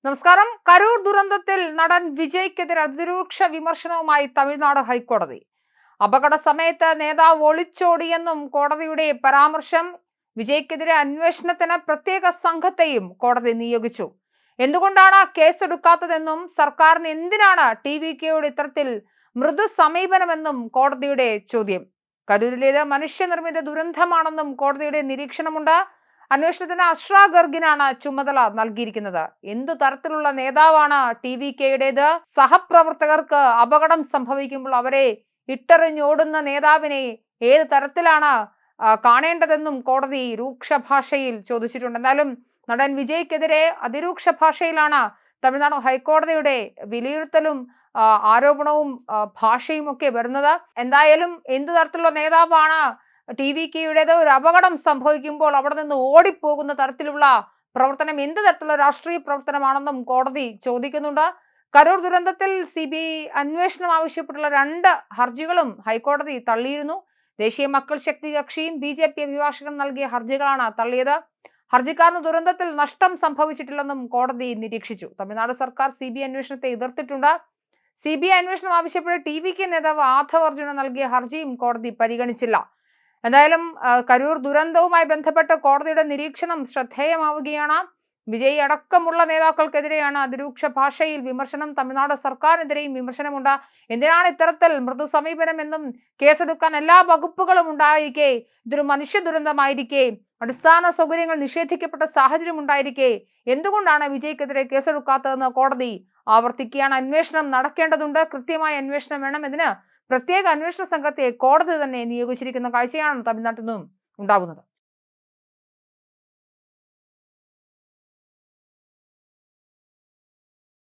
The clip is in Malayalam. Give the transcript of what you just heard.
നമസ്കാരം. കരൂർ ദുരന്തത്തിൽ നടൻ വിജയ്ക്കെതിരെ അതിരൂക്ഷ വിമർശനവുമായി തമിഴ്നാട് ഹൈക്കോടതി. അപകട സമയത്ത് നേതാവ് ഒളിച്ചോടിയെന്നും കോടതിയുടെ പരാമർശം. വിജയ്ക്കെതിരെ അന്വേഷണത്തിന് പ്രത്യേക സംഘത്തെയും കോടതി നിയോഗിച്ചു. എന്തുകൊണ്ടാണ് കേസെടുക്കാത്തതെന്നും സർക്കാരിന് എന്തിനാണ് TVKയോട് ഇത്തരത്തിൽ മൃദു സമീപനമെന്നും കോടതിയുടെ ചോദ്യം. കരൂരിലേത് മനുഷ്യനിർമ്മിത ദുരന്തമാണെന്നും കോടതിയുടെ നിരീക്ഷണമുണ്ട്. അന്വേഷണത്തിന് അഷ്റ ഗർഗിനാണ് ചുമതല നൽകിയിരിക്കുന്നത്. എന്തു തരത്തിലുള്ള നേതാവാണ് TVKയുടേത്? സഹപ്രവർത്തകർക്ക് അപകടം സംഭവിക്കുമ്പോൾ അവരെ ഇട്ടെറിഞ്ഞോടുന്ന നേതാവിനെ ഏത് തരത്തിലാണ് കാണേണ്ടതെന്നും കോടതി രൂക്ഷ ഭാഷയിൽ ചോദിച്ചിട്ടുണ്ട്. എന്നാലും നടൻ വിജയ്ക്കെതിരെ അതിരൂക്ഷ ഭാഷയിലാണ് തമിഴ്നാട് ഹൈക്കോടതിയുടെ വിലയിരുത്തലും ആരോപണവും ഭാഷയും ഒക്കെ വരുന്നത്. എന്തായാലും എന്തു തരത്തിലുള്ള നേതാവാണ് TVKയുടേത്? ഒരു അപകടം സംഭവിക്കുമ്പോൾ അവിടെ നിന്ന് ഓടിപ്പോകുന്ന തരത്തിലുള്ള പ്രവർത്തനം എന്ത് തരത്തിലുള്ള രാഷ്ട്രീയ പ്രവർത്തനമാണെന്നും കോടതി ചോദിക്കുന്നുണ്ട്. കരൂർ ദുരന്തത്തിൽ CBI അന്വേഷണം ആവശ്യപ്പെട്ടുള്ള 2 ഹർജികളും ഹൈക്കോടതി തള്ളിയിരുന്നു. ദേശീയ മക്കൾ ശക്തി കക്ഷിയും BJP അഭിഭാഷകൻ നൽകിയ ഹർജികളാണ് തള്ളിയത്. ഹർജിക്കാരന് ദുരന്തത്തിൽ നഷ്ടം സംഭവിച്ചിട്ടില്ലെന്നും കോടതി നിരീക്ഷിച്ചു. തമിഴ്നാട് സർക്കാർ CBI അന്വേഷണത്തെ എതിർത്തിട്ടുണ്ട്. CBI അന്വേഷണം ആവശ്യപ്പെട്ട് TVK നേതാവ് ആധവ് അർജുന നൽകിയ ഹർജിയും കോടതി പരിഗണിച്ചില്ല. എന്തായാലും കരൂർ ദുരന്തവുമായി ബന്ധപ്പെട്ട് കോടതിയുടെ നിരീക്ഷണം ശ്രദ്ധേയമാവുകയാണ്. വിജയ് അടക്കമുള്ള നേതാക്കൾക്കെതിരെയാണ് അതിരൂക്ഷ ഭാഷയിൽ വിമർശനം. തമിഴ്നാട് സർക്കാരിനെതിരെയും വിമർശനമുണ്ട്. എന്തിനാണ് ഇത്തരത്തിൽ മൃദു സമീപനം എന്നും കേസെടുക്കാൻ എല്ലാ വകുപ്പുകളും ഉണ്ടായിരിക്കെ, ഇതൊരു മനുഷ്യ ദുരന്തമായിരിക്കെ, അടിസ്ഥാന സൗകര്യങ്ങൾ നിഷേധിക്കപ്പെട്ട സാഹചര്യം ഉണ്ടായിരിക്കെ എന്തുകൊണ്ടാണ് വിജയ്ക്കെതിരെ കേസെടുക്കാത്തതെന്ന് കോടതി ആവർത്തിക്കുകയാണ്. അന്വേഷണം നടക്കേണ്ടതുണ്ട്. കൃത്യമായ അന്വേഷണം വേണം. ഇതിന് പ്രത്യേക അന്വേഷണ സംഘത്തെ കോടതി തന്നെ നിയോഗിച്ചിരിക്കുന്ന കാഴ്ചയാണ് തമിഴ്നാട്ടിൽ നിന്നും ഉണ്ടാകുന്നത്.